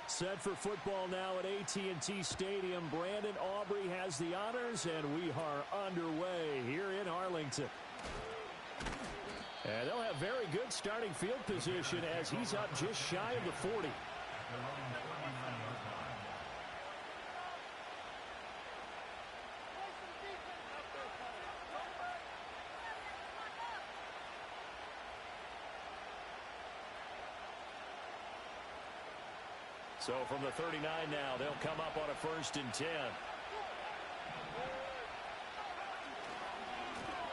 Set for football now at AT&T Stadium. Brandon Aubrey has the honors, and we are underway here in Arlington. And they'll have very good starting field position as he's up just shy of the 40. So from the 39 now, they'll come up on a 1st and 10.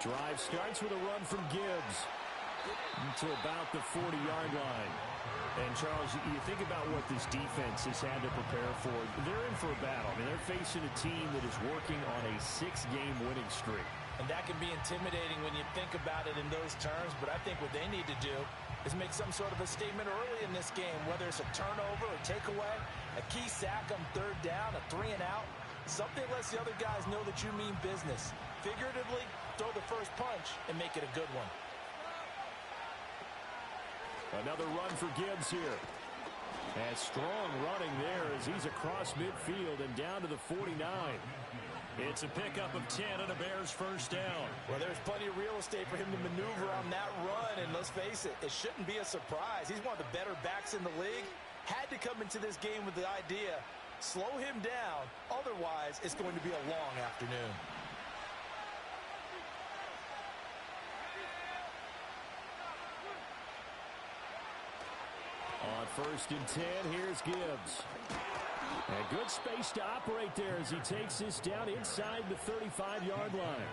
Drive starts with a run from Gibbs to about the 40-yard line. And, Charles, you think about what this defense has had to prepare for. They're in for a battle. I mean, they're facing a team that is working on a 6-game winning streak. And that can be intimidating when you think about it in those terms. But I think what they need to do is make some sort of a statement early in this game, whether it's a turnover or takeaway, a key sack on 3rd down, a 3-and-out. Something lets the other guys know that you mean business. Figuratively, throw the first punch and make it a good one. Another run for Gibbs here. And strong running there as he's across midfield and down to the 49. It's a pickup of 10 and a Bears 1st down. Well, there's plenty of real estate for him to maneuver on that run, and let's face it, it shouldn't be a surprise. He's one of the better backs in the league. Had to come into this game with the idea, slow him down, otherwise it's going to be a long afternoon. On 1st and 10, here's Gibbs. And good space to operate there as he takes this down inside the 35-yard line.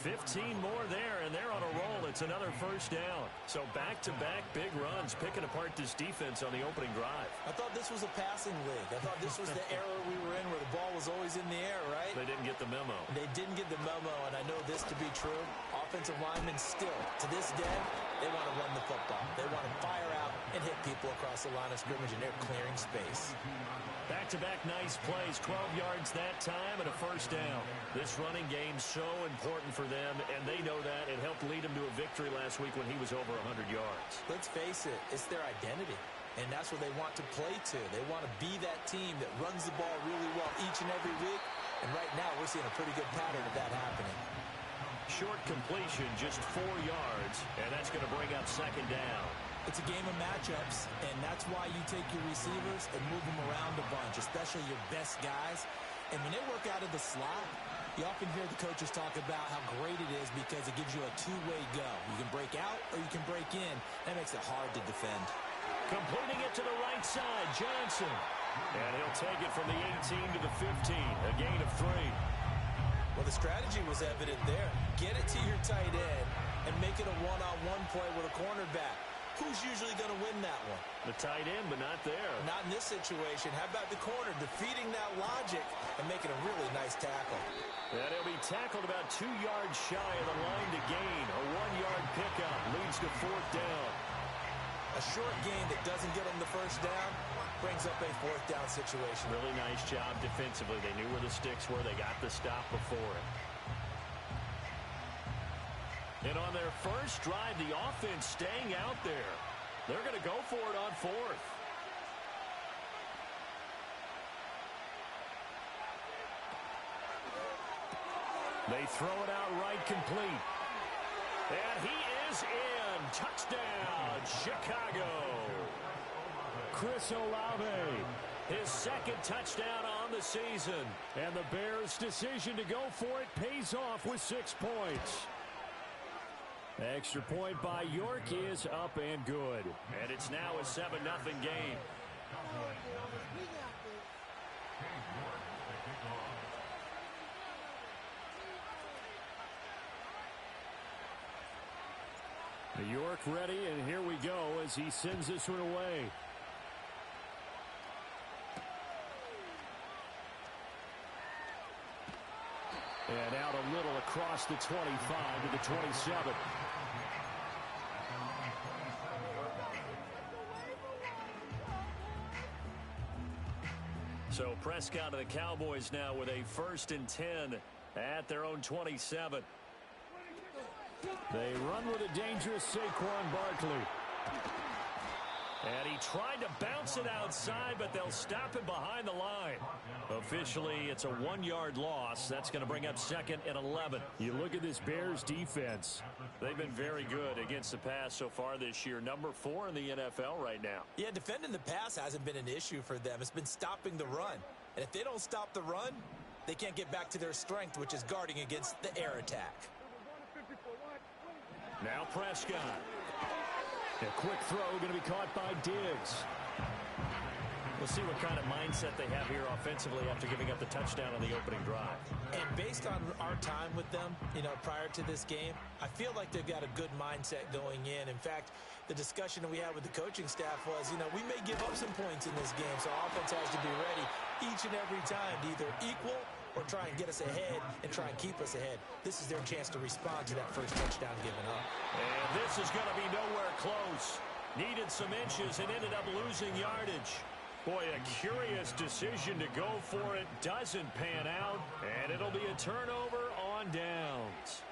15 more there, and they're on a roll. It's another 1st down. So back-to-back big runs, picking apart this defense on the opening drive. I thought this was a passing league. I thought this was the era we were in where the ball was always in the air, right? They didn't get the memo. They didn't get the memo, and I know this to be true. Offensive linemen still, to this day, they want to run the football. They want to fire out and hit people across the line of scrimmage, and they're clearing space. Back-to-back nice plays, 12 yards that time and a 1st down. This running game's so important for them, and they know that. It helped lead them to a victory last week when he was over 100 yards. Let's face it, it's their identity, and that's what they want to play to. They want to be that team that runs the ball really well each and every week, and right now we're seeing a pretty good pattern of that happening. Short completion, just 4 yards, and that's going to bring up 2nd down. It's a game of matchups, and that's why you take your receivers and move them around a bunch, especially your best guys. And when they work out of the slot, you often hear the coaches talk about how great it is because it gives you a two-way go. You can break out or you can break in. That makes it hard to defend. Completing it to the right side, Johnson. And he'll take it from the 18 to the 15, a gain of 3. Well, the strategy was evident there. Get it to your tight end and make it a one-on-one play with a cornerback. Who's usually going to win that one? The tight end, but not there. Not in this situation. How about the corner defeating that logic and making a really nice tackle? And he'll be tackled about 2 yards shy of the line to gain. A 1-yard pickup leads to 4th down. A short gain that doesn't get them the 1st down brings up a 4th down situation. Really nice job defensively. They knew where the sticks were. They got the stop before it. And on their first drive, the offense staying out there. They're going to go for it on 4th. They throw it out right complete. And he is in. Touchdown, Chicago. Chris Olave, his 2nd touchdown on the season. And the Bears' decision to go for it pays off with 6 points. Extra point by York is up and good. And it's now a 7-0 game. York ready, and here we go as he sends this one away. And out a little across the 25 to the 27. So Prescott and the Cowboys now with a 1st and 10 at their own 27. They run with a dangerous Saquon Barkley. And he tried to bounce it outside, but they'll stop it behind the line. Officially, it's a 1-yard loss. That's going to bring up 2nd and 11. You look at this Bears defense. They've been very good against the pass so far this year. Number 4 in the NFL right now. Yeah, defending the pass hasn't been an issue for them. It's been stopping the run. And if they don't stop the run, they can't get back to their strength, which is guarding against the air attack. Now Prescott. A quick throw going to be caught by Diggs. We'll see what kind of mindset they have here offensively after giving up the touchdown on the opening drive. And based on our time with them, prior to this game, I feel like they've got a good mindset going in. In fact, the discussion that we had with the coaching staff was, we may give up some points in this game, so offense has to be ready each and every time to either equal or try and get us ahead and try and keep us ahead. This is their chance to respond to that first touchdown given up. And this is going to be nowhere close. Needed some inches and ended up losing yardage. Boy, a curious decision to go for it. Doesn't pan out, and it'll be a turnover on downs.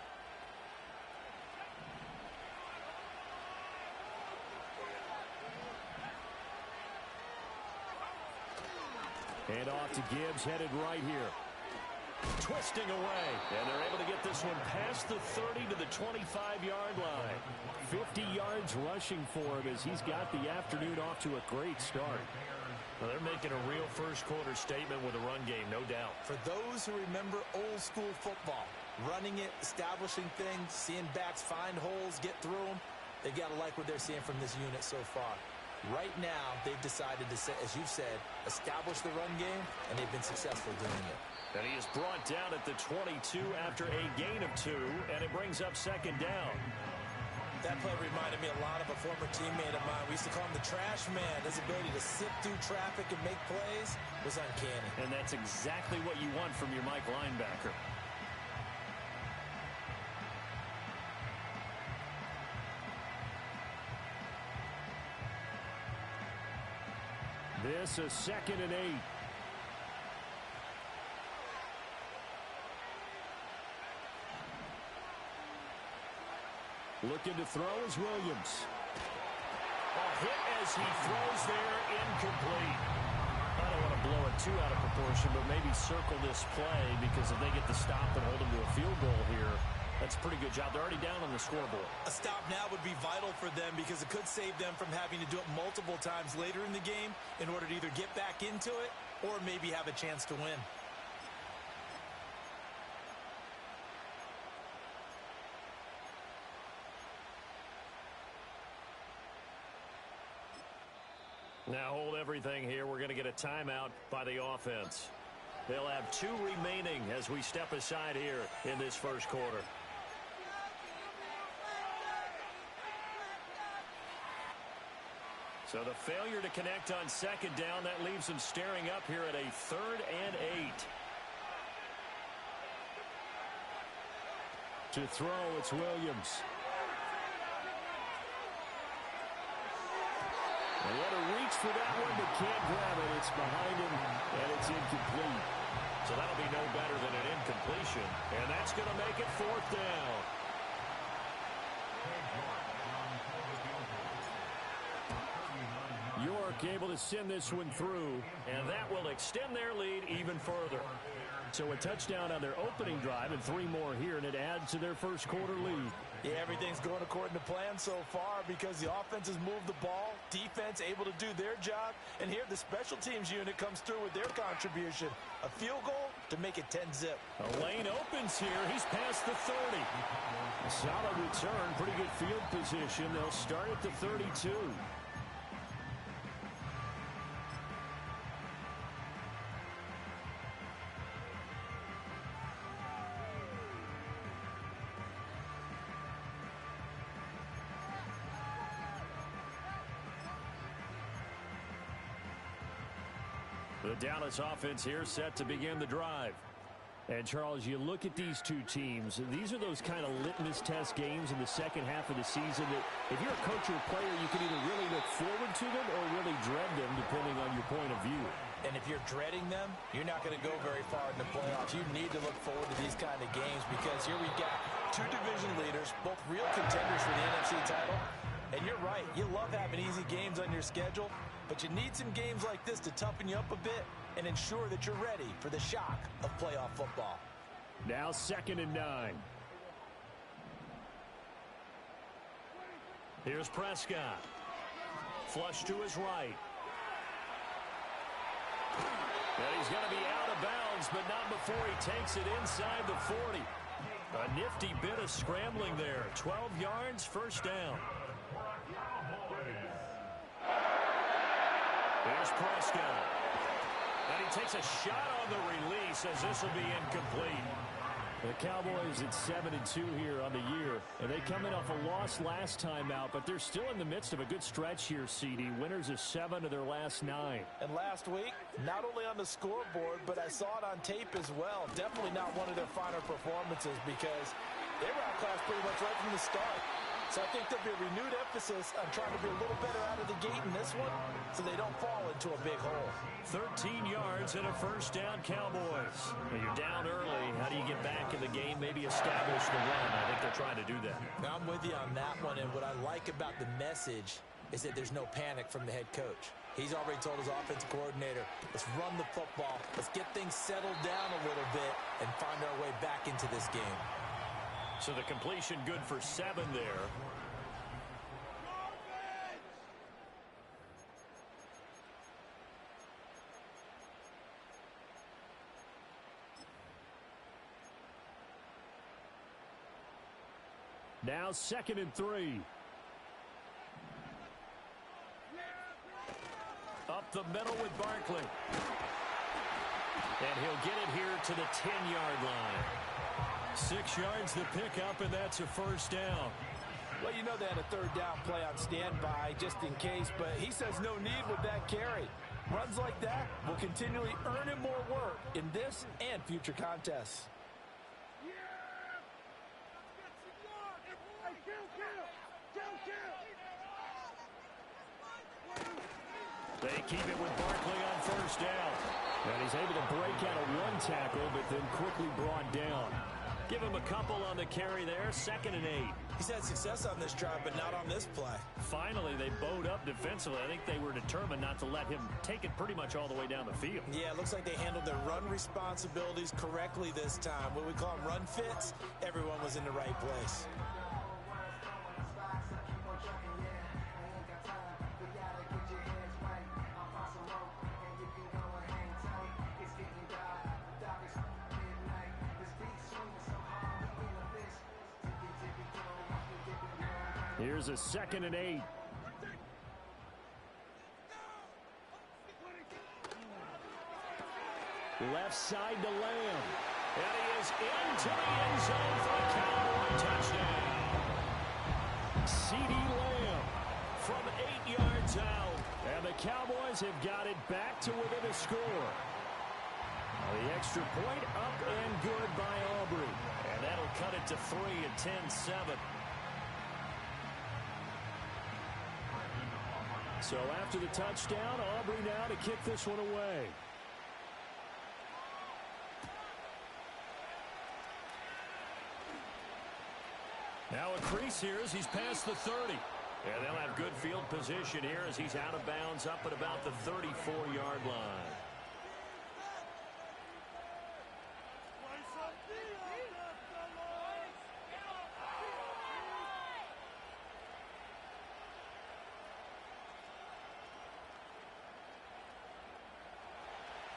And off to Gibbs, headed right here. Twisting away, and they're able to get this one past the 30 to the 25-yard line. 50 yards rushing for him as he's got the afternoon off to a great start. Well, they're making a real first-quarter statement with a run game, no doubt. For those who remember old-school football, running it, establishing things, seeing backs find holes, get through them, they've got to like what they're seeing from this unit so far. Right now, they've decided to, as you've said, establish the run game, and they've been successful doing it. And he is brought down at the 22 after a gain of 2, and it brings up 2nd down. That play reminded me a lot of a former teammate of mine. We used to call him the trash man. His ability to sift through traffic and make plays was uncanny. And that's exactly what you want from your Mike linebacker. This is 2nd and 8. Looking to throw is Williams. A hit as he throws there, incomplete. I don't want to blow it too out of proportion, but maybe circle this play because if they get the stop and hold them to a field goal here, that's a pretty good job. They're already down on the scoreboard. A stop now would be vital for them because it could save them from having to do it multiple times later in the game in order to either get back into it or maybe have a chance to win. Now hold everything here. We're going to get a timeout by the offense. They'll have 2 remaining as we step aside here in this first quarter. So the failure to connect on 2nd down, that leaves them staring up here at a 3rd and 8. To throw, it's Williams. They had to reach for that one, but can't grab it. It's behind him, and it's incomplete. So that'll be no better than an incompletion. And that's going to make it 4th down. York able to send this one through. And that will extend their lead even further. So a touchdown on their opening drive and 3 more here, and it adds to their first quarter lead. Yeah, everything's going according to plan so far because the offense has moved the ball, defense able to do their job, and here the special teams unit comes through with their contribution. A field goal to make it 10-zip. A lane opens here. He's past the 30. A solid return, pretty good field position. They'll start at the 32. The Dallas offense here set to begin the drive. And, Charles, you look at these two teams, these are those kind of litmus test games in the second half of the season that if you're a coach or a player, you can either really look forward to them or really dread them, depending on your point of view. And if you're dreading them, you're not going to go very far in the playoffs. You need to look forward to these kind of games because here we've got 2 division leaders, both real contenders for the NFC title, And you're right. You love having easy games on your schedule, but you need some games like this to toughen you up a bit and ensure that you're ready for the shock of playoff football. Now 2nd and 9. Here's Prescott. Flush to his right. And he's going to be out of bounds, but not before he takes it inside the 40. A nifty bit of scrambling there. 12 yards, first down. Here's Prescott. And he takes a shot on the release as this will be incomplete. The Cowboys at 7-2 here on the year. And they come in off a loss last time out, but they're still in the midst of a good stretch here, CD. Winners of 7 of their last 9. And last week, not only on the scoreboard, but I saw it on tape as well. Definitely not one of their finer performances because they were outclassed pretty much right from the start. So I think there'll be a renewed emphasis on trying to be a little better out of the gate in this one so they don't fall into a big hole. 13 yards and a first down, Cowboys. When you're down early, how do you get back in the game, maybe establish the run? I think they're trying to do that. Now, I'm with you on that one, and what I like about the message is that there's no panic from the head coach. He's already told his offensive coordinator, let's run the football, let's get things settled down a little bit and find our way back into this game. So the completion good for 7 there. Now 2nd and 3. Up the middle with Barkley. And he'll get it here to the 10-yard line. 6 yards the pickup, and that's a first down. Well, you know they had a third down play on standby just in case, but he says no need with that carry. Runs like that will continually earn him more work in this and future contests. They keep it with Barkley on first down. And he's able to break out of one tackle, but then quickly brought down. Give him a couple on the carry there. 2nd and 8. He's had success on this drive, but not on this play. Finally, they bowed up defensively. I think they were determined not to let him take it pretty much all the way down the field. Yeah, it looks like they handled their run responsibilities correctly this time. What we call them run fits, everyone was in the right place. Here's a 2nd and 8. Left side to Lamb. And he is into the end zone for a Cowboy touchdown. CeeDee Lamb from 8 yards out. And the Cowboys have got it back to within a score. The extra point up and good by Aubrey. And that'll cut it to 3 at 10-7. So after the touchdown, Aubrey now to kick this one away. Now a crease here as he's past the 30. And they'll have good field position here as he's out of bounds up at about the 34-yard line.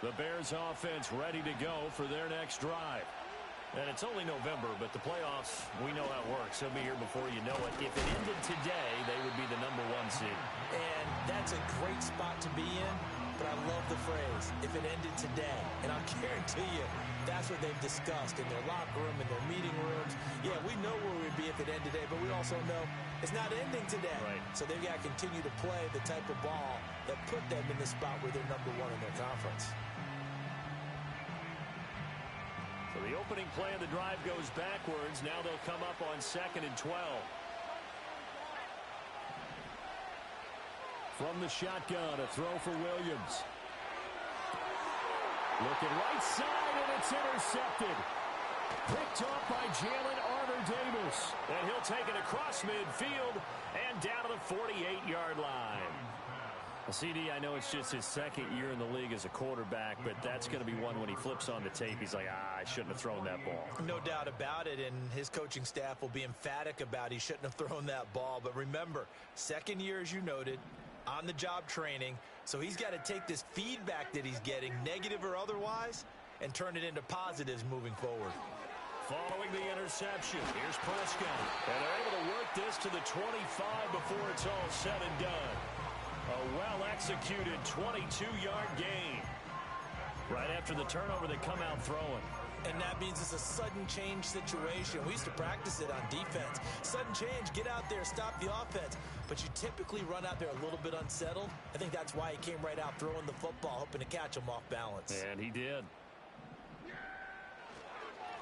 The Bears offense ready to go for their next drive. And it's only November, but the playoffs, we know how it works. They'll be here before you know it. If it ended today, they would be the #1 seed. And that's a great spot to be in, but I love the phrase, if it ended today. And I'll guarantee you, that's what they've discussed in their locker room, in their meeting rooms. Yeah, we know where we'd be if it ended today, but we also know it's not ending today. Right. So they've got to continue to play the type of ball that put them in the spot where they're #1 in their conference. So the opening play of the drive goes backwards. Now they'll come up on 2nd and 12. From the shotgun, a throw for Williams. Looking right side, and it's intercepted. Picked up by Jalen Armour-Davis. And he'll take it across midfield and down to the 48-yard line. Well, CD, I know it's just his second year in the league as a quarterback, but that's going to be one when he flips on the tape. He's like, I shouldn't have thrown that ball. No doubt about it, and his coaching staff will be emphatic about he shouldn't have thrown that ball. But remember, second year, as you noted, on-the-job training, so he's got to take this feedback that he's getting, negative or otherwise, and turn it into positives moving forward. Following the interception, here's Prescott. And they're able to work this to the 25 before it's all said and done. A well-executed 22-yard gain. Right after the turnover, they come out throwing. And that means it's a sudden change situation. We used to practice it on defense. Sudden change, get out there, stop the offense. But you typically run out there a little bit unsettled. I think that's why he came right out throwing the football, hoping to catch him off balance. And he did.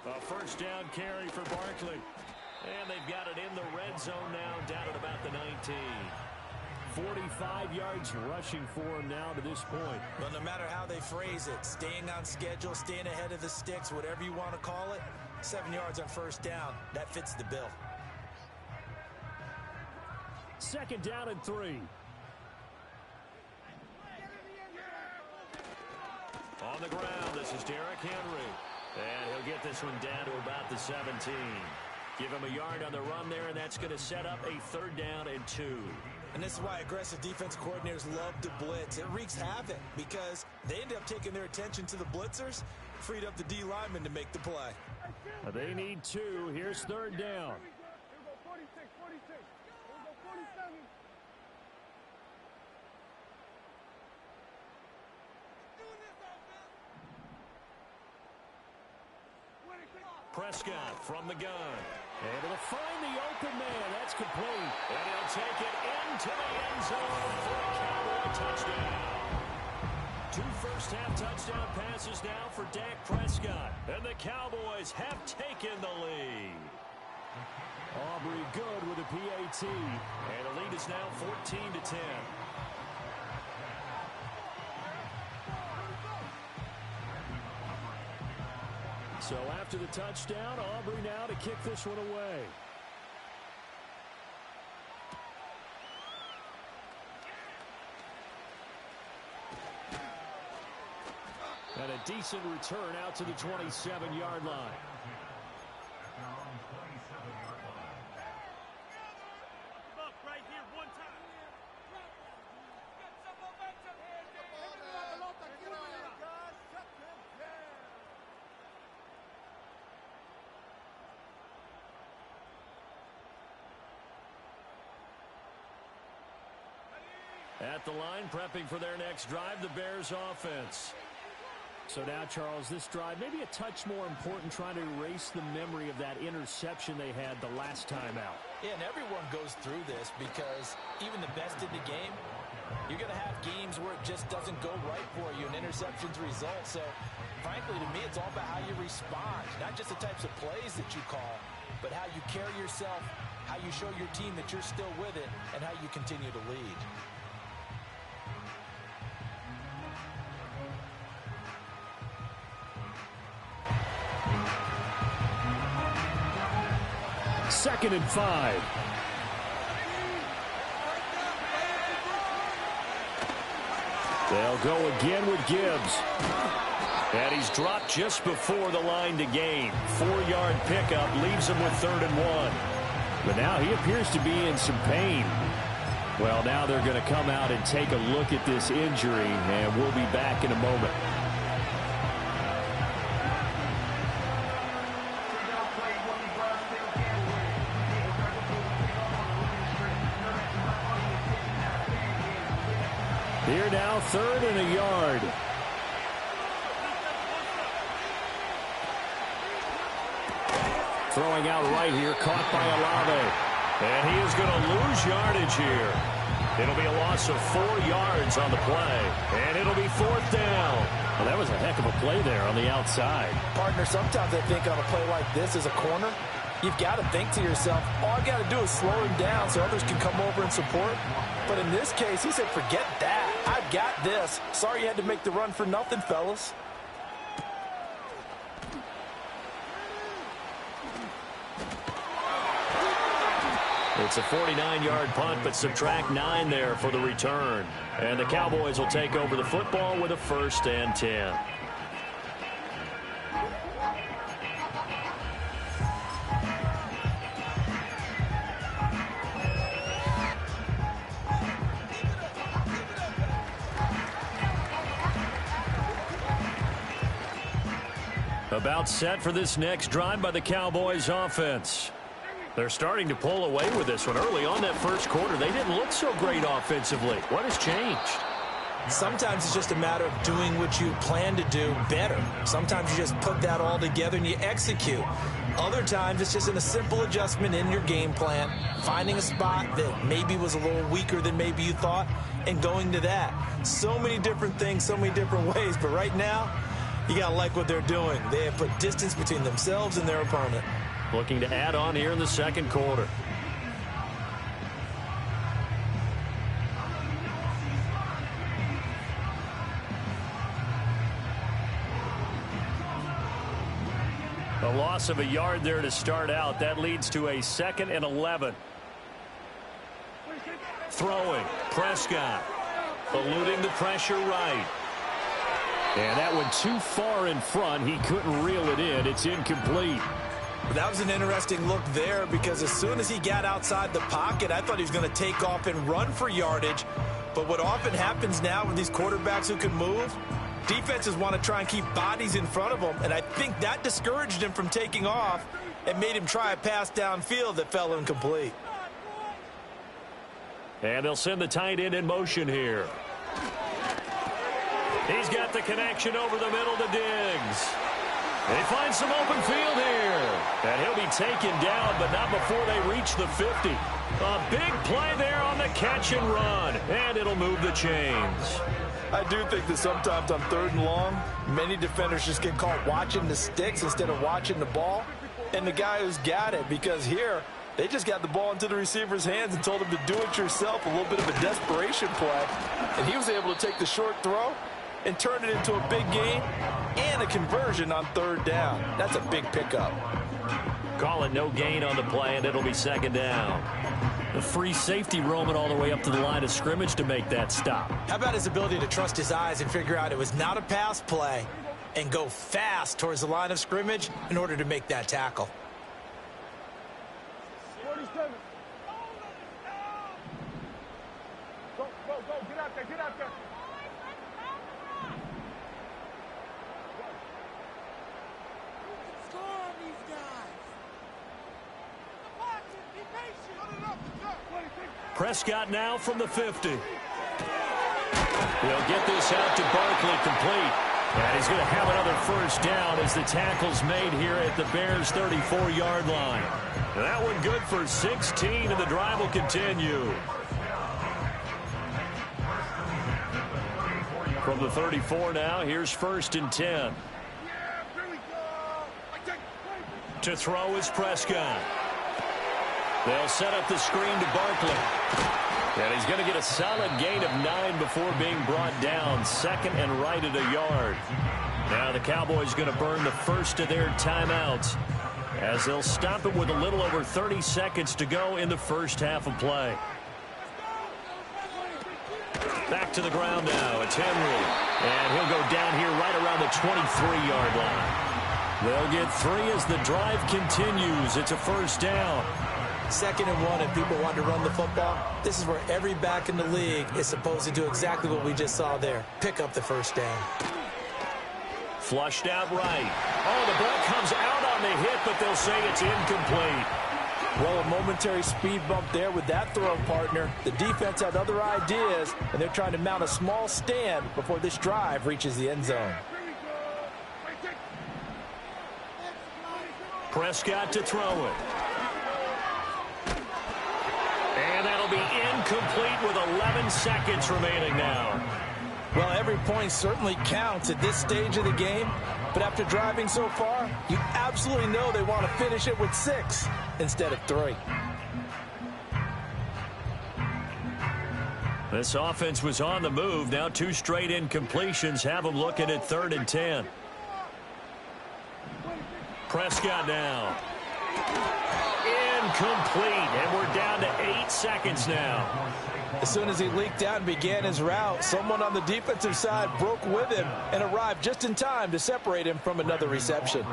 A first down carry for Barkley. And they've got it in the red zone now, down at about the 19. 45 yards rushing for him now to this point. Well, no matter how they phrase it, staying on schedule, staying ahead of the sticks, whatever you want to call it, 7 yards on first down, that fits the bill. Second down and 3. On the ground, this is Derrick Henry. And he'll get this one down to about the 17. Give him a yard on the run there, and that's going to set up a third down and 2. And this is why aggressive defense coordinators love to blitz. It wreaks havoc because they end up taking their attention to the blitzers, freed up the D lineman to make the play. They need 2. Here's third down. Prescott from the gun. Able to find the open man. That's complete. And he'll take it into the end zone for a Cowboy touchdown. 2 first-half touchdown passes now for Dak Prescott. And the Cowboys have taken the lead. Aubrey good with a PAT. And the lead is now 14-10. So after the touchdown, Aubrey now to kick this one away. And a decent return out to the 27-yard line. At the line, prepping for their next drive, the Bears offense. So now, Charles, this drive maybe a touch more important, trying to erase the memory of that interception they had the last time out. Yeah, and everyone goes through this because even the best in the game, you're going to have games where it just doesn't go right for you, and interceptions result. So, frankly, to me, it's all about how you respond, not just the types of plays that you call, but how you carry yourself, how you show your team that you're still with it, and how you continue to lead. Second and 5. They'll go again with Gibbs. And he's dropped just before the line to gain. 4-yard pickup leaves him with 3rd and 1. But now he appears to be in some pain. Well, now they're going to come out and take a look at this injury, and we'll be back in a moment. Here now, 3rd and a yard. Throwing out right here, caught by Olave. And he is going to lose yardage here. It'll be a loss of 4 yards on the play. And it'll be 4th down. Well, that was a heck of a play there on the outside. Partner, sometimes I think on a play like this as a corner, you've got to think to yourself, all I got to do is slow him down so others can come over and support. But in this case, he said, forget that. I've got this. Sorry you had to make the run for nothing, fellas. It's a 49-yard punt, but subtract 9 there for the return. And the Cowboys will take over the football with a 1st and 10. About set for this next drive by the Cowboys offense. They're starting to pull away with this one. Early on that first quarter, they didn't look so great offensively. What has changed? Sometimes it's just a matter of doing what you plan to do better. Sometimes you just put that all together and you execute. Other times it's just in a simple adjustment in your game plan, finding a spot that maybe was a little weaker than maybe you thought, and going to that. So many different things, so many different ways, but right now, you got to like what they're doing. They have put distance between themselves and their opponent. Looking to add on here in the second quarter. A loss of a yard there to start out. That leads to a 2nd and 11. Throwing. Prescott. Eluding the pressure right. And that went too far in front. He couldn't reel it in. It's incomplete. That was an interesting look there because as soon as he got outside the pocket, I thought he was going to take off and run for yardage. But what often happens now with these quarterbacks who can move, defenses want to try and keep bodies in front of them. And I think that discouraged him from taking off and made him try a pass downfield that fell incomplete. And they'll send the tight end in motion here. He's got the connection over the middle to Diggs. They find some open field here. And he'll be taken down, but not before they reach the 50. A big play there on the catch and run. And it'll move the chains. I do think that sometimes on 3rd and long, many defenders just get caught watching the sticks instead of watching the ball. And the guy who's got it, because here, they just got the ball into the receiver's hands and told him to do it yourself, a little bit of a desperation play. And he was able to take the short throw and turn it into a big gain and a conversion on 3rd down. That's a big pickup. Call it no gain on the play, and it'll be 2nd down. The free safety roaming all the way up to the line of scrimmage to make that stop. How about his ability to trust his eyes and figure out it was not a pass play and go fast towards the line of scrimmage in order to make that tackle? Get out there. Score on these guys. Be patient. Prescott now from the 50. He'll get this out to Barkley complete. And he's going to have another 1st down as the tackle's made here at the Bears' 34-yard line. And that one good for 16, and the drive will continue. From the 34 now, here's 1st and 10. To throw is Prescott. They'll set up the screen to Barkley. And he's going to get a solid gain of 9 before being brought down. 2nd and right at a yard. Now the Cowboys going to burn the first of their timeouts as they'll stop it with a little over 30 seconds to go in the first half of play. Back to the ground now. It's Henry. And he'll go down here right around the 23-yard line. They'll get 3 as the drive continues. It's a 1st down. 2nd and 1, and people want to run the football. This is where every back in the league is supposed to do exactly what we just saw there. Pick up the 1st down. Flushed out right. Oh, the ball comes out on the hit, but they'll say it's incomplete. Well, a momentary speed bump there with that throw, partner. The defense had other ideas, and they're trying to mount a small stand before this drive reaches the end zone. Prescott to throw it. And that'll be incomplete with 11 seconds remaining now. Well, every point certainly counts at this stage of the game. But after driving so far, you absolutely know they want to finish it with 6 instead of 3. This offense was on the move. Now 2 straight incompletions have them looking at 3rd and 10. Prescott now. incomplete, and we're down to 8 seconds now. As soon as he leaked out and began his route, someone on the defensive side broke with him and arrived just in time to separate him from another reception.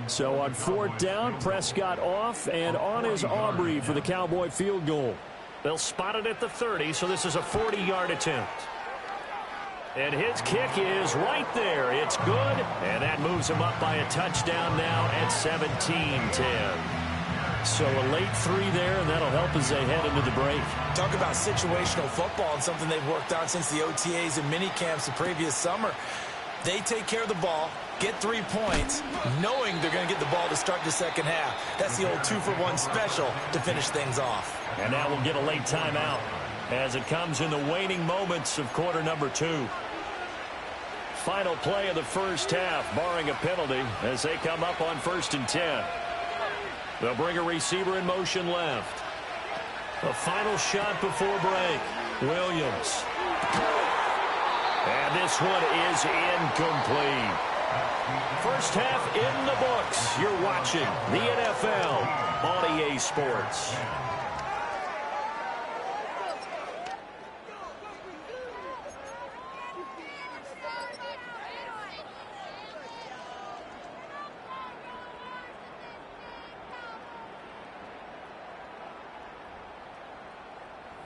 So on 4th down, Prescott off, and on is Aubrey for the Cowboy field goal. They'll spot it at the 30, so this is a 40-yard attempt. And his kick is right there. It's good, and that moves him up by a touchdown now at 17-10. So a late 3 there, and that'll help as they head into the break. Talk about situational football and something they've worked on since the OTAs and mini camps the previous summer. They take care of the ball, get 3 points, knowing they're going to get the ball to start the second half. That's the old 2-for-1 special to finish things off. And now we'll get a late timeout as it comes in the waning moments of quarter number 2. Final play of the first half, barring a penalty, as they come up on 1st and 10. They'll bring a receiver in motion left. The final shot before break. Williams. And this one is incomplete. First half in the books. You're watching the NFL on EA Sports.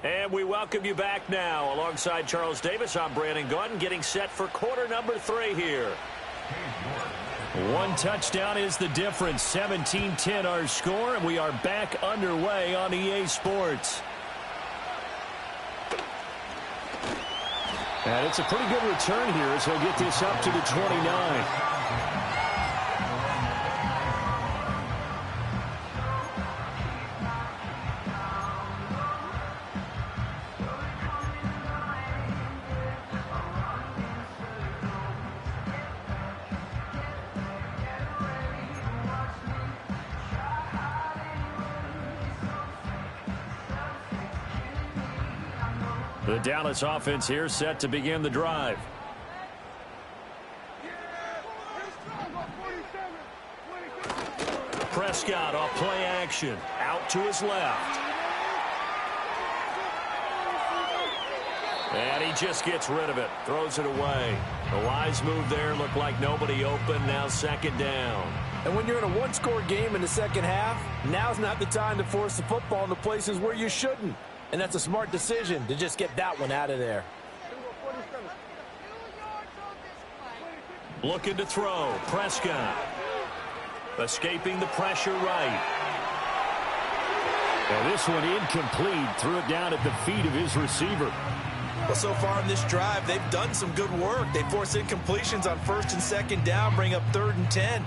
And we welcome you back now. Alongside Charles Davis, I'm Brandon Gaudin, getting set for quarter number 3 here. 1 touchdown is the difference. 17-10 our score, and we are back underway on EA Sports. And it's a pretty good return here as he'll get this up to the 29. The Dallas offense here set to begin the drive. Prescott off play action. Out to his left. And he just gets rid of it. Throws it away. The wise move there. Looked like nobody open. Now 2nd down. And when you're in a 1-score game in the second half, now's not the time to force the football in the places where you shouldn't. And that's a smart decision to just get that one out of there. Looking to throw. Prescott. Escaping the pressure right. And this one incomplete. Threw it down at the feet of his receiver. Well, so far in this drive, they've done some good work. They force incompletions on 1st and 2nd down, bring up 3rd and 10.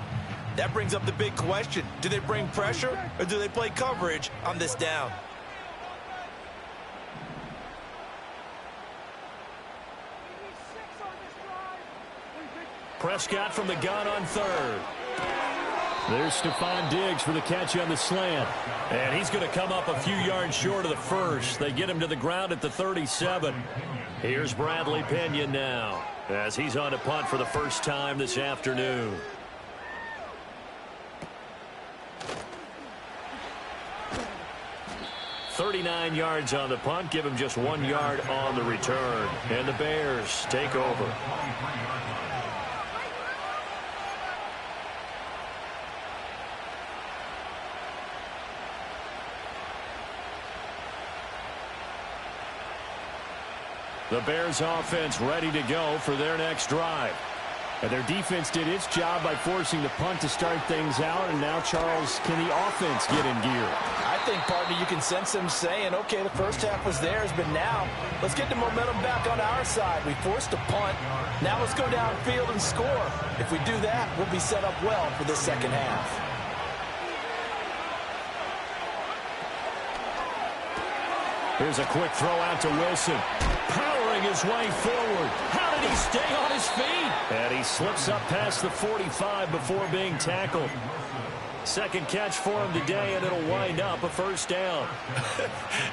That brings up the big question. Do they bring pressure or do they play coverage on this down? Prescott from the gun on 3rd. There's Stephon Diggs for the catch on the slant. And he's going to come up a few yards short of the first. They get him to the ground at the 37. Here's Bradley Pinion now as he's on a punt for the first time this afternoon. $39 yards on the punt. Give him just 1 yard on the return. And the Bears take over. The Bears offense ready to go for their next drive. And their defense did its job by forcing the punt to start things out. And now, Charles, can the offense get in gear? I think, partner, you can sense them saying, okay, the first half was theirs, but now let's get the momentum back on our side. We forced a punt. Now let's go downfield and score. If we do that, we'll be set up well for the second half. Here's a quick throw out to Wilson. Powering his way forward. How did he stay on his feet? And he slips up past the 45 before being tackled. Second catch for him today, and it'll wind up a first down.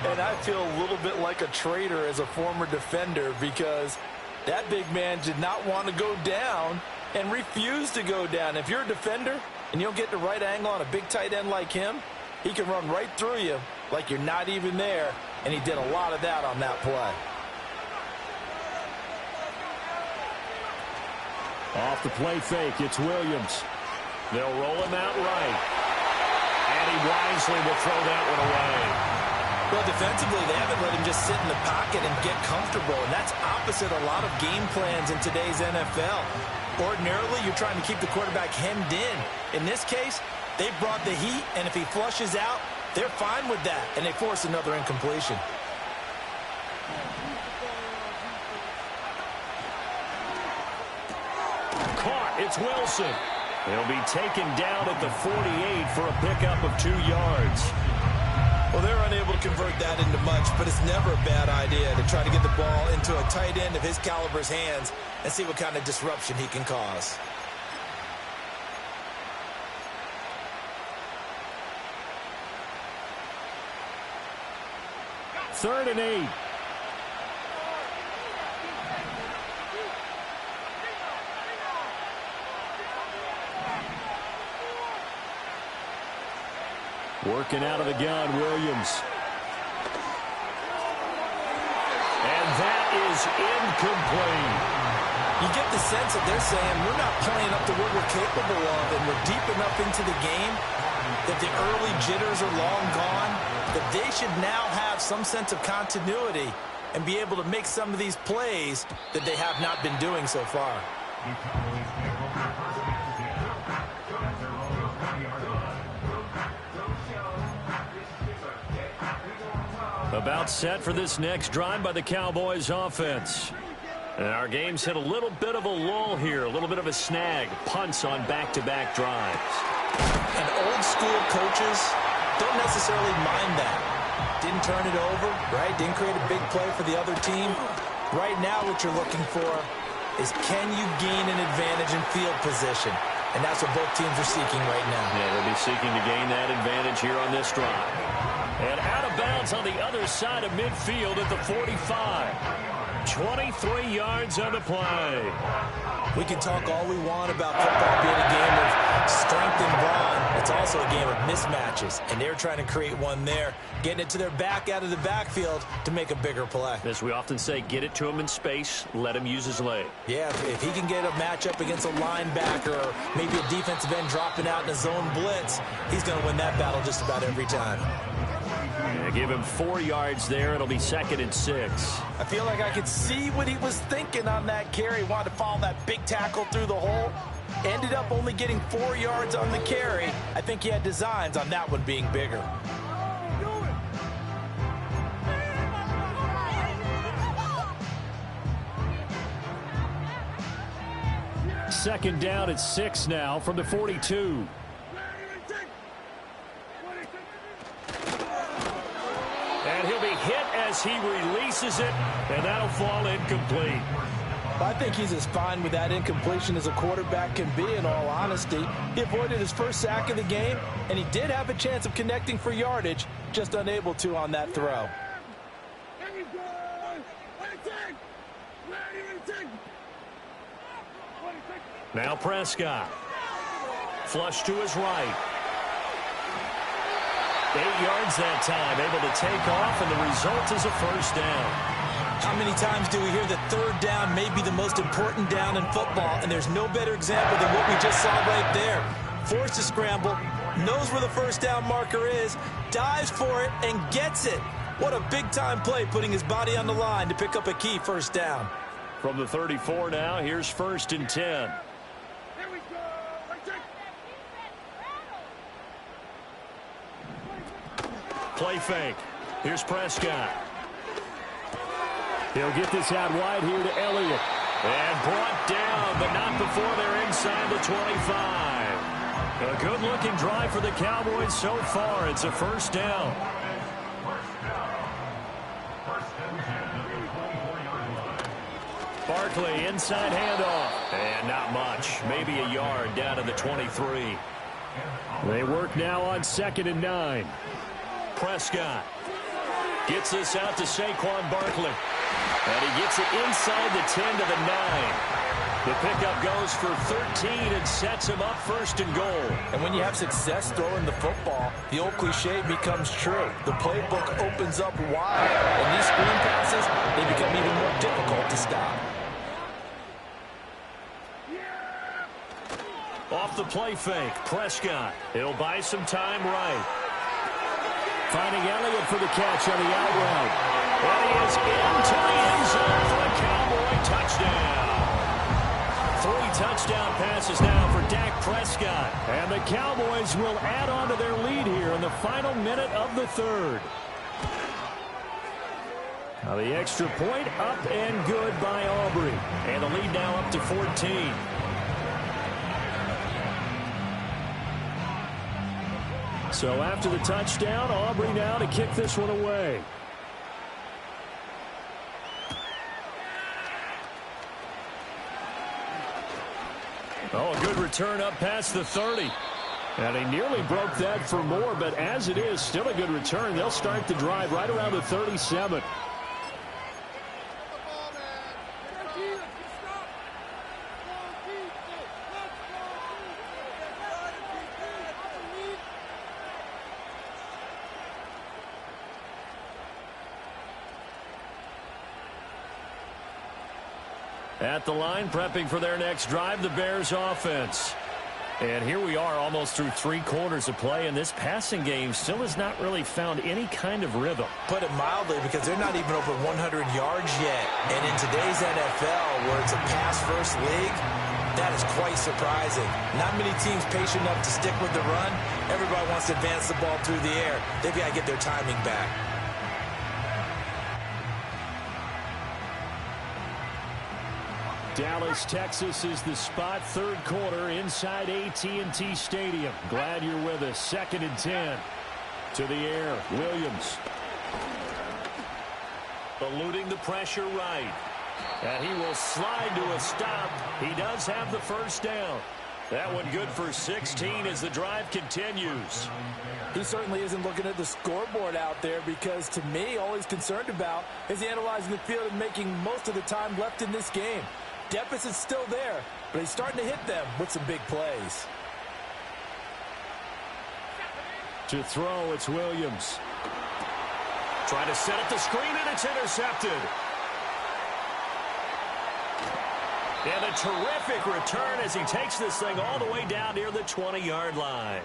And I feel a little bit like a traitor as a former defender because that big man did not want to go down and refused to go down. If you're a defender and you don't get the right angle on a big tight end like him, He can run right through you like you're not even there, and he did a lot of that on that play. Off the play fake, it's Williams. They'll roll him out right. And he wisely will throw that one away. Well, defensively, they haven't let him just sit in the pocket and get comfortable, and that's opposite a lot of game plans in today's NFL. Ordinarily, you're trying to keep the quarterback hemmed in. In this case, they brought the heat, and if he flushes out, they're fine with that, and they force another incompletion. Caught, it's Wilson. He'll be taken down at the 48 for a pickup of 2 yards. Well, they're unable to convert that into much, but it's never a bad idea to try to get the ball into a tight end of his caliber's hands and see what kind of disruption he can cause. Third and 8. Working out of the gun, Williams. And that is incomplete. You get the sense that they're saying we're not playing up to what we're capable of, and we're deep enough into the game that the early jitters are long gone, that they should now have some sense of continuity and be able to make some of these plays that they have not been doing so far. About set for this next drive by the Cowboys offense. And our game's hit a little bit of a lull here, a little bit of a snag. Punts on back-to-back drives. And old school coaches don't necessarily mind that. Didn't turn it over, right? Didn't create a big play for the other team. Right now what you're looking for is can you gain an advantage in field position? And that's what both teams are seeking right now. Yeah, they'll be seeking to gain that advantage here on this drive. And out of bounds on the other side of midfield at the 45. 23 yards on the play. We can talk all we want about football being a game of strength and brawn. It's also a game of mismatches, and they're trying to create one there, getting it to their back out of the backfield to make a bigger play. As we often say, get it to him in space, let him use his leg. Yeah, if he can get a matchup against a linebacker or maybe a defensive end dropping out in a zone blitz, he's going to win that battle just about every time. Yeah, give him 4 yards there. It'll be 2nd and 6. I feel like I could see what he was thinking on that carry. Wanted to follow that big tackle through the hole. Ended up only getting 4 yards on the carry. I think he had designs on that one being bigger. Second down at 6 now from the 42. And he'll be hit as he releases it, and that'll fall incomplete. I think he's as fine with that incompletion as a quarterback can be, in all honesty. He avoided his first sack of the game, and he did have a chance of connecting for yardage, just unable to on that throw. Now Prescott. Flush to his right. 8 yards that time, able to take off, and the result is a first down. How many times do we hear that third down may be the most important down in football, and there's no better example than what we just saw right there. Forced to scramble, knows where the first down marker is, dives for it, and gets it. What a big-time play, putting his body on the line to pick up a key first down. From the 34 now, here's 1st and 10. Play fake. Here's Prescott. He'll get this out wide here to Elliott. And brought down, but not before they're inside the 25. A good-looking drive for the Cowboys so far. It's a first down. Barkley, inside handoff. And not much. Maybe a yard down to the 23. They work now on 2nd and 9. Prescott gets this out to Saquon Barkley. And he gets it inside the 10 to the 9. The pickup goes for 13 and sets him up first and goal. And when you have success throwing the football, the old cliche becomes true. The playbook opens up wide, and these screen passes, they become even more difficult to stop. Off the play fake, Prescott. He'll buy some time right. Finding Elliott for the catch on the out route. And he is into the end zone for a Cowboy touchdown. 3 touchdown passes now for Dak Prescott. And the Cowboys will add on to their lead here in the final minute of the third. Now the extra point up and good by Aubrey. And the lead now up to 14. So after the touchdown, Aubrey now to kick this one away. Oh, a good return up past the 30. And he nearly broke that for more, but as it is, still a good return. They'll start the drive right around the 37. At the line, prepping for their next drive, the Bears offense. And here we are almost through 3 quarters of play, and this passing game still has not really found any kind of rhythm. Put it mildly, because they're not even over 100 yards yet. And in today's NFL, where it's a pass-first league, that is quite surprising. Not many teams patient enough to stick with the run. Everybody wants to advance the ball through the air. They've got to get their timing back. Dallas, Texas is the spot, third quarter inside AT&T Stadium. Glad you're with us. 2nd and 10. To the air, Williams. Eluding the pressure right. And he will slide to a stop. He does have the first down. That one good for 16 as the drive continues. He certainly isn't looking at the scoreboard out there, because to me, all he's concerned about is analyzing the field and making most of the time left in this game. Deficit's still there, but he's starting to hit them with some big plays. To throw, it's Williams. Trying to set up the screen, and it's intercepted. And a terrific return as he takes this thing all the way down near the 20-yard line.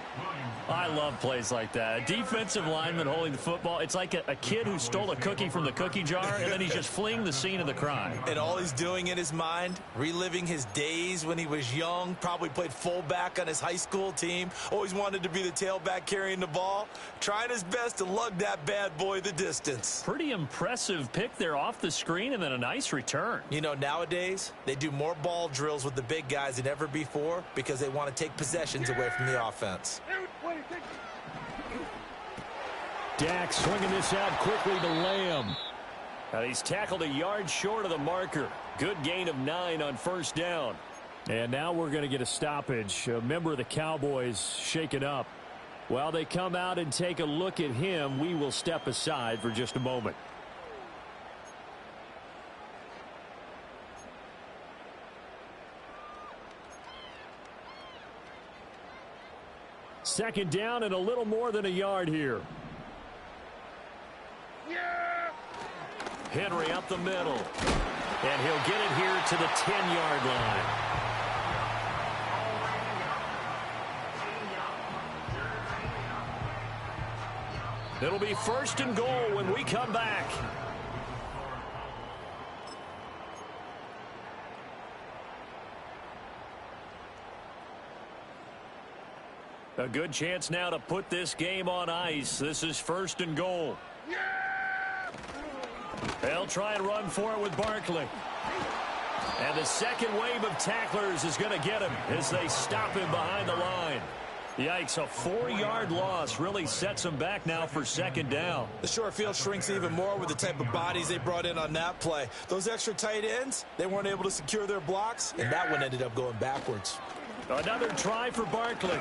I love plays like that. A defensive lineman holding the football. It's like a kid who stole a cookie from the cookie jar, and then he's just fleeing the scene of the crime. And all he's doing in his mind, reliving his days when he was young, probably played fullback on his high school team, always wanted to be the tailback carrying the ball, trying his best to lug that bad boy the distance. Pretty impressive pick there off the screen, and then a nice return. You know, nowadays, they do more ball drills with the big guys than ever before because they want to take possessions away from the offense. Dak swinging this out quickly to Lamb. He's tackled a yard short of the marker. Good gain of 9 on first down. And now we're going to get a stoppage. A member of the Cowboys shaken up. While they come out and take a look at him, we will step aside for just a moment. Second down and a little more than a yard here. Henry up the middle. And he'll get it here to the 10-yard line. It'll be first and goal when we come back. A good chance now to put this game on ice. This is first and goal. They'll try and run for it with Barkley. And the second wave of tacklers is going to get him as they stop him behind the line. Yikes, a 4-yard loss really sets them back now for second down. The short field shrinks even more with the type of bodies they brought in on that play. Those extra tight ends, they weren't able to secure their blocks, and that one ended up going backwards. Another try for Barkley.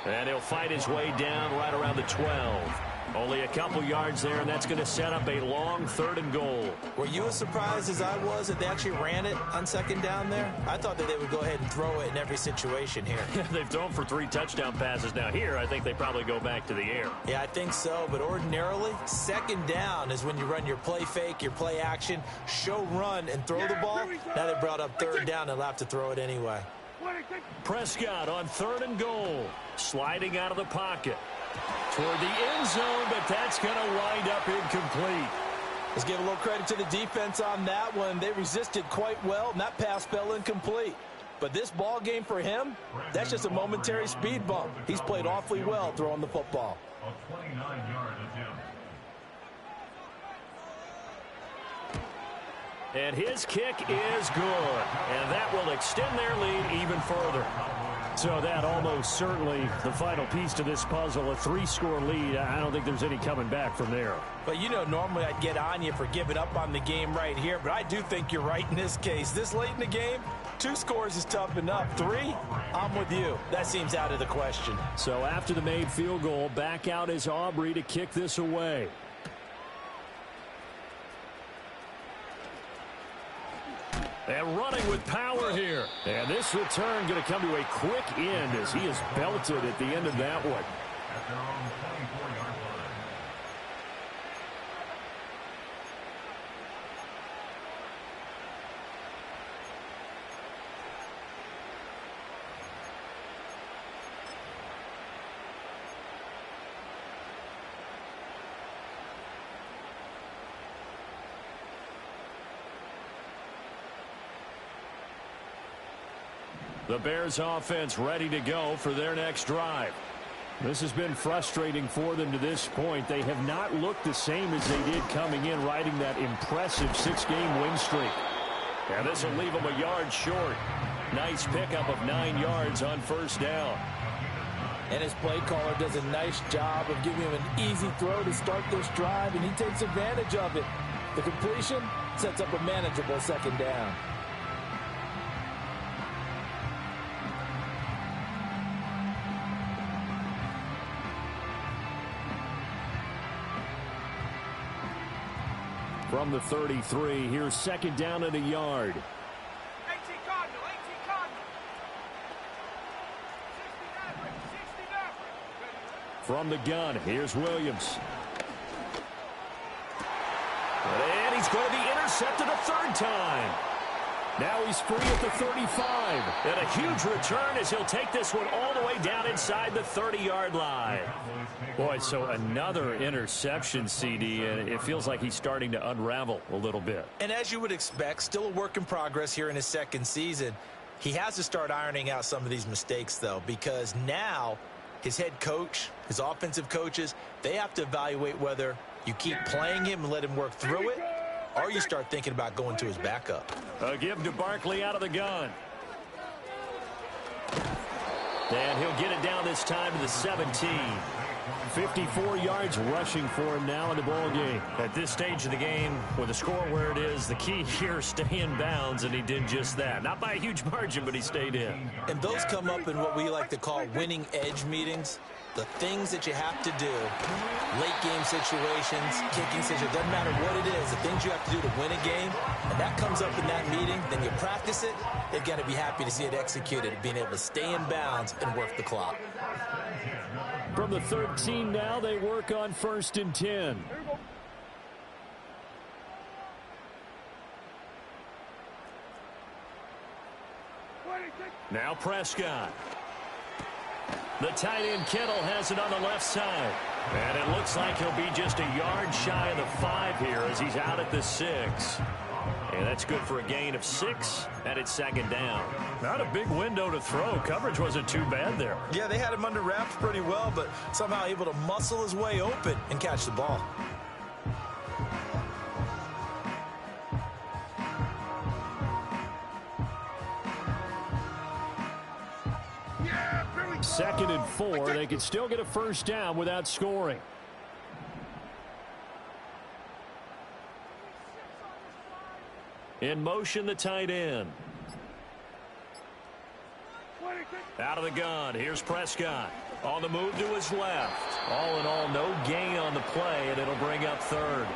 And he'll fight his way down right around the 12. Only a couple yards there, and that's going to set up a long 3rd and goal. Were you as surprised as I was that they actually ran it on 2nd down there? I thought that they would go ahead and throw it in every situation here. They've thrown for 3 touchdown passes. Now here, I think they probably go back to the air. Yeah, I think so, but ordinarily, 2nd down is when you run your play fake, your play action, show run, and throw the ball. Now they brought up 3rd down and they'll have to throw it anyway. Prescott on 3rd and goal. Sliding out of the pocket. Toward the end zone, but that's going to wind up incomplete. Let's give a little credit to the defense on that one. They resisted quite well, and that pass fell incomplete. But this ball game for him, that's just a momentary speed bump. He's played awfully well throwing the football. A 29-yard attempt. And his kick is good. And that will extend their lead even further. So that almost certainly the final piece to this puzzle, a 3-score lead. I don't think there's any coming back from there. But, you know, normally I'd get on you for giving up on the game right here, but I do think you're right in this case. This late in the game, 2 scores is tough enough. 3, I'm with you. That seems out of the question. So after the made field goal, back out is Aubrey to kick this away. And running with power here. And this return going to come to a quick end as he is belted at the end of that one. At their own 24-yard line. The Bears offense ready to go for their next drive. This has been frustrating for them to this point. They have not looked the same as they did coming in, riding that impressive 6-game win streak. And this will leave them a yard short. Nice pickup of 9 yards on 1st down. And his play caller does a nice job of giving him an easy throw to start this drive, and he takes advantage of it. The completion sets up a manageable 2nd down. From the 33, here's 2nd down and a yard. 18 Cardinal, 18 Cardinal. 69. From the gun, here's Williams. And he's going to be intercepted a 3rd time. Now he's free at the 35. And a huge return as he'll take this one all the way down inside the 30-yard line. Boy, so another interception, CD, and it feels like he's starting to unravel a little bit. And as you would expect, still a work in progress here in his 2nd season. He has to start ironing out some of these mistakes, though, because now his head coach, his offensive coaches, they have to evaluate whether you keep playing him and let him work through it, or you start thinking about going to his backup. A give to Barkley out of the gun. And he'll get it down this time to the 17. 54 yards rushing for him now in the ball game. At this stage of the game, with the score where it is, the key here, stay in bounds, and he did just that. Not by a huge margin, but he stayed in. And those come up in what we like to call winning edge meetings. The things that you have to do, late game situations, kicking situations, doesn't matter what it is, the things you have to do to win a game, and that comes up in that meeting, then you practice it, they've got to be happy to see it executed, being able to stay in bounds and work the clock. From the 13 now, they work on 1st and 10. Now Prescott. The tight end Kittle has it on the left side. And it looks like he'll be just a yard shy of the 5 here as he's out at the 6. And that's good for a gain of 6, and it's 2nd down. Not a big window to throw. Coverage wasn't too bad there. Yeah, they had him under wraps pretty well, but somehow able to muscle his way open and catch the ball. Second and 4. They could still get a 1st down without scoring. In motion, the tight end. Out of the gun, here's Prescott. On the move to his left. All in all, no gain on the play, and it'll bring up third.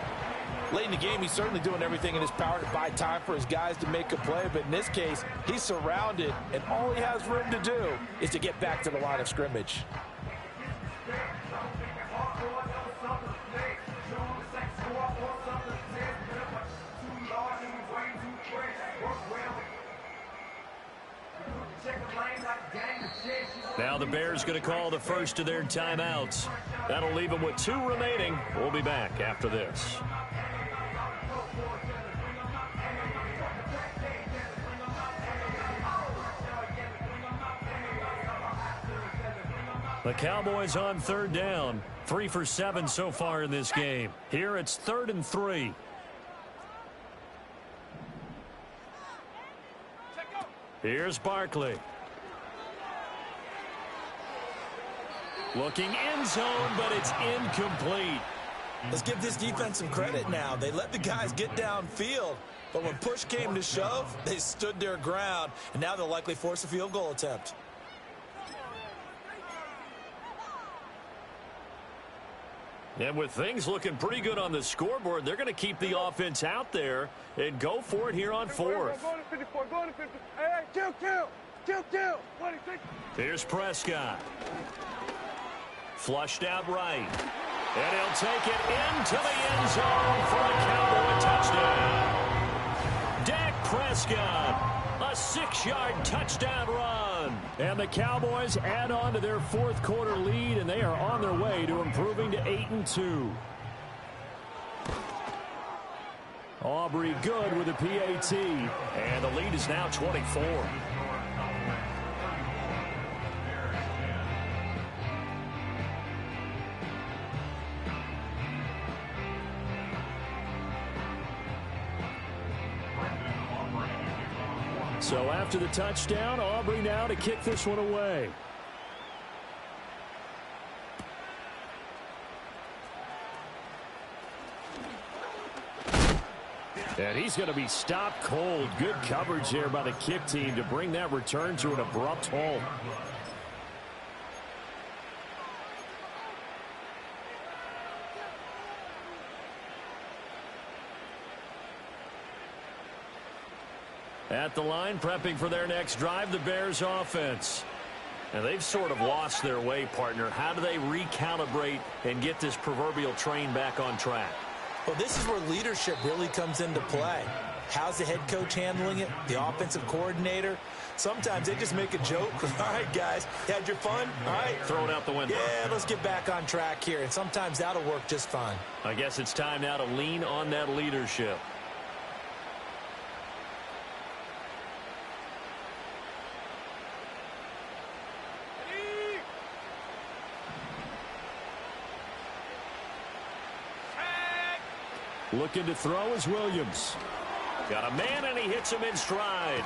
Late in the game, he's certainly doing everything in his power to buy time for his guys to make a play. But in this case, he's surrounded, and all he has room to do is to get back to the line of scrimmage. Now the Bears going to call the first of their timeouts. That'll leave them with 2 remaining. We'll be back after this. The Cowboys on third down. 3 for 7 so far in this game. Here it's 3rd and 3. Here's Barkley. Looking end zone, but it's incomplete. Let's give this defense some credit now. They let the guys get downfield, but when push came to shove, they stood their ground, and now they'll likely force a field goal attempt. And with things looking pretty good on the scoreboard, they're going to keep the offense out there and go for it here on 4th. Here's Prescott. Flushed out right. And he'll take it into the end zone for a Cowboy touchdown. Dak Prescott, a 6-yard touchdown run. And the Cowboys add on to their 4th quarter lead, and they are on their way to improving to 8-2. Aubrey good with a PAT, and the lead is now 24. So after the touchdown, Aubrey now to kick this one away. And he's going to be stopped cold. Good coverage there by the kick team to bring that return to an abrupt halt. At the line, prepping for their next drive, the Bears offense. And they've sort of lost their way, partner. How do they recalibrate and get this proverbial train back on track? Well, this is where leadership really comes into play. How's the head coach handling it? The offensive coordinator? Sometimes they just make a joke. All right, guys, you had your fun? All right. Throw it out the window. Yeah, let's get back on track here. And sometimes that'll work just fine. I guess it's time now to lean on that leadership. Looking to throw is Williams. Got a man, and he hits him in stride.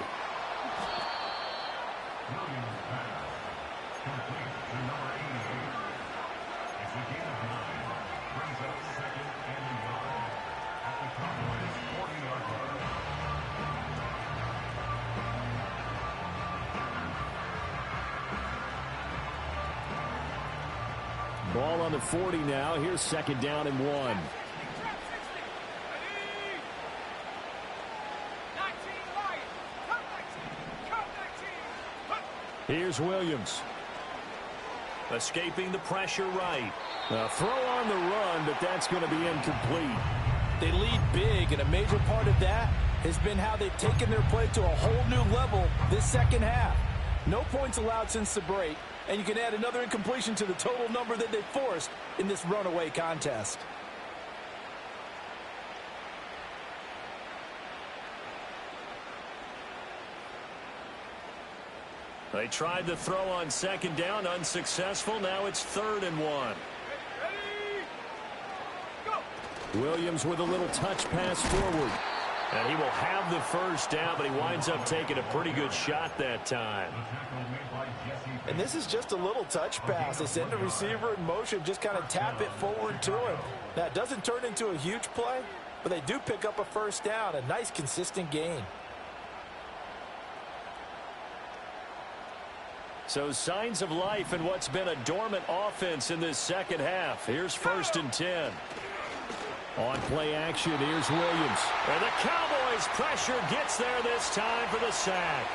Ball on the 40 now. Here's 2nd down and 1. Here's Williams. Escaping the pressure right. A throw on the run, but that's going to be incomplete. They lead big, and a major part of that has been how they've taken their play to a whole new level this second half. No points allowed since the break, and you can add another incompletion to the total number that they forced in this runaway contest. They tried to throw on 2nd down, unsuccessful. Now it's 3rd and 1. Williams with a little touch pass forward. And he will have the 1st down, but he winds up taking a pretty good shot that time. And this is just a little touch pass. They send the receiver in motion, just kind of tap it forward to him. Now, it doesn't turn into a huge play, but they do pick up a 1st down, a nice, consistent gain. So signs of life in what's been a dormant offense in this second half. Here's 1st and 10. On play action, here's Williams. And the Cowboys pressure gets there this time for the sack.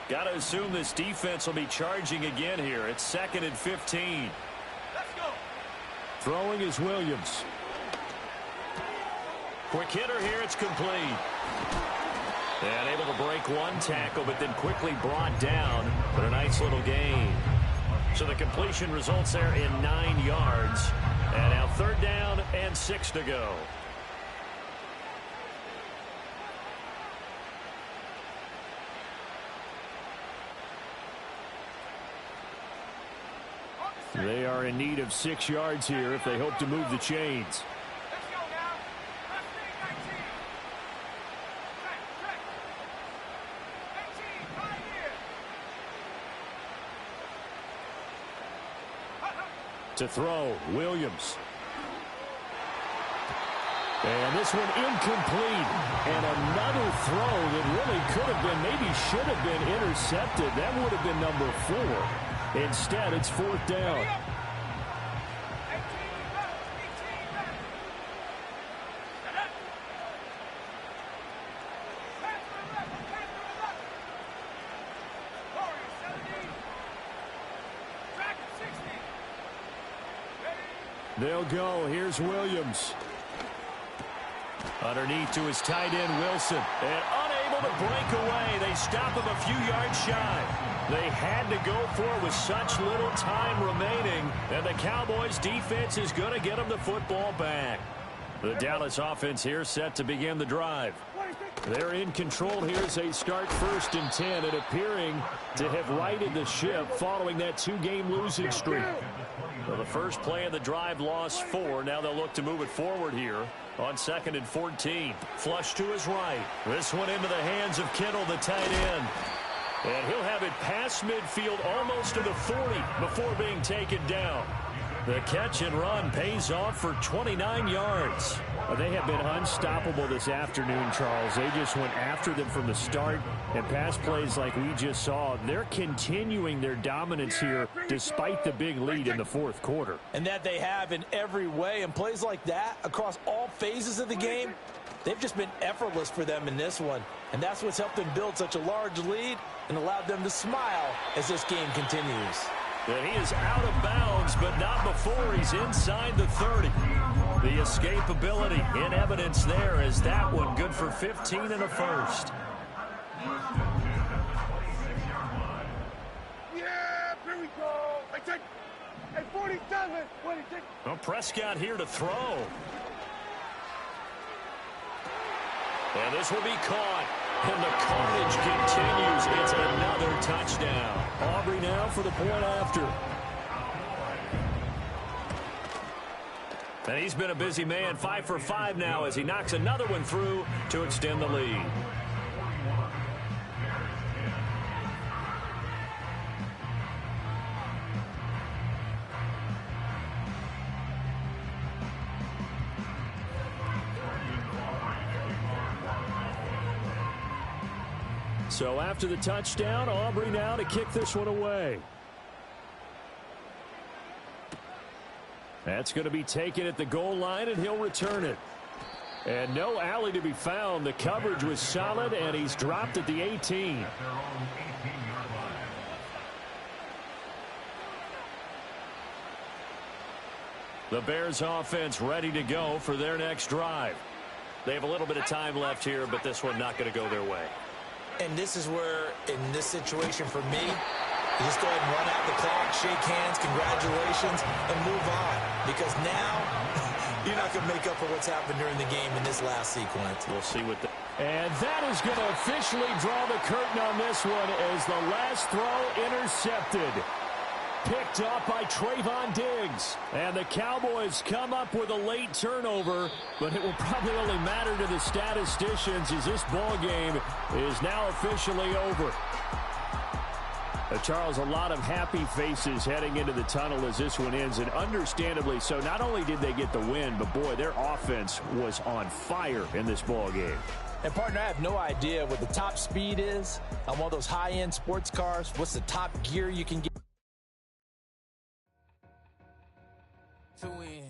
Got to assume this defense will be charging again here. It's 2nd and 15. Let's go. Throwing is Williams. Quick hitter here. It's complete. And able to break one tackle, but then quickly brought down. But a nice little gain. So the completion results there in 9 yards. And now 3rd down and 6 to go. They are in need of 6 yards here if they hope to move the chains. Let's go now. Let's be 19. Check. 18, right here. To throw, Williams. And this one incomplete. And another throw that really could have been, maybe should have been intercepted. That would have been number 4. Instead, it's 4th down. 18 left. 18 left. Set up. Pass to the left. Warriors 70. Track 60. Ready? They'll go. Here's Williams. Underneath to his tight end, Wilson. And unable to break away. They stop him a few yards shy. They had to go for it with such little time remaining. And the Cowboys defense is going to get them the football back. The Dallas offense here set to begin the drive. They're in control here as they start 1st and 10 and appearing to have righted the ship following that 2-game losing streak. Well, the first play of the drive lost 4. Now they'll look to move it forward here on 2nd and 14. Flush to his right. This one into the hands of Kittle, the tight end. And he'll have it past midfield almost to the 40 before being taken down. The catch and run pays off for 29 yards. They have been unstoppable this afternoon, Charles. They just went after them from the start. And pass plays like we just saw, they're continuing their dominance here despite the big lead in the 4th quarter. And that they have in every way. And plays like that across all phases of the game, they've just been effortless for them in this one. And that's what's helped them build such a large lead and allowed them to smile as this game continues. And he is out of bounds, but not before he's inside the 30. The escapability in evidence there as that one good for 15 and a first. Yeah, here we go. Hey, 47. Well, Prescott here to throw. And this will be caught. And the carnage continues. It's another touchdown. Aubrey now for the point after. And he's been a busy man. 5 for 5 now as he knocks another one through to extend the lead. So after the touchdown, Aubrey now to kick this one away. That's going to be taken at the goal line, and he'll return it. And no alley to be found. The coverage was solid, and he's dropped at the 18. The Bears offense ready to go for their next drive. They have a little bit of time left here, but this one not going to go their way. And this is where, in this situation for me, you just go ahead and run out the clock, shake hands, congratulations, and move on. Because now, you're not going to make up for what's happened during the game in this last sequence. We'll see what the... And that is going to officially draw the curtain on this one as the last throw intercepted. Picked off by Trayvon Diggs. And the Cowboys come up with a late turnover, but it will probably only matter to the statisticians as this ball game is now officially over. Charles, a lot of happy faces heading into the tunnel as this one ends, and understandably so. Not only did they get the win, but, boy, their offense was on fire in this ball game. And, partner, I have no idea what the top speed is on one of those high-end sports cars. What's the top gear you can get? Two in,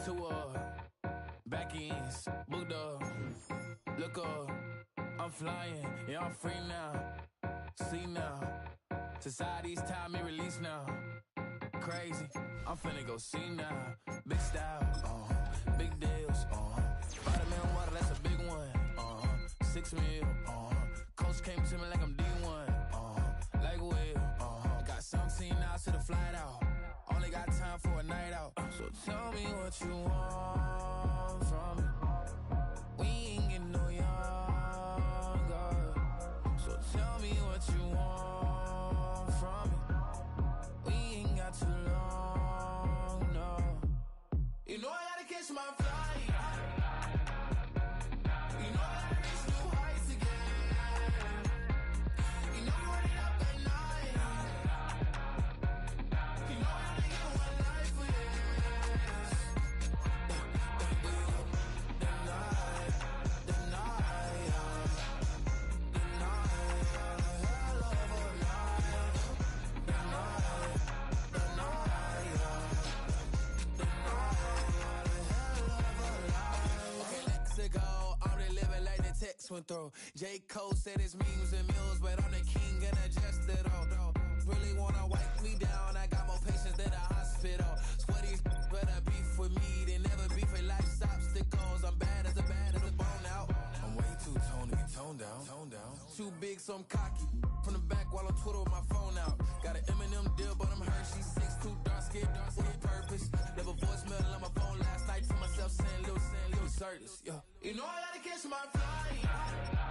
two up, back ends, booked up, look up, I'm flying, yeah, I'm free now, see now, society's time me release now, crazy, I'm finna go see now, big style, big deals, vitamin water, that's a big one, 6 mil, coach came to me like I'm D1, like Will, got 17 hours to the flight out. Only got time for a night out. So tell me what you want from me. We ain't getting no younger. So tell me what you want from me. We ain't got too long, no. You know I gotta catch my flight. You know I gotta reach new heights again. You know we're running up at night. You know I gotta get one life for this. The night, hell of a night. The night, okay, let's go. I'm really living like the text went through. J. Cole said it's memes and mills, but I'm the king and adjusted all. Really wanna wipe me down. I got more patience than a hospital. Sweaty better beef with me than never beef with life's obstacles. I'm bad as a bone out. I'm way too toned to be toned down. Too big, so I'm cocky. From the back while on Twitter with my phone out. Got an Eminem deal, but I'm Hershey. 6'2", dark skin with purpose. Never voicemail on my phone last night for myself saying little service. Yeah. You know I gotta catch my flight.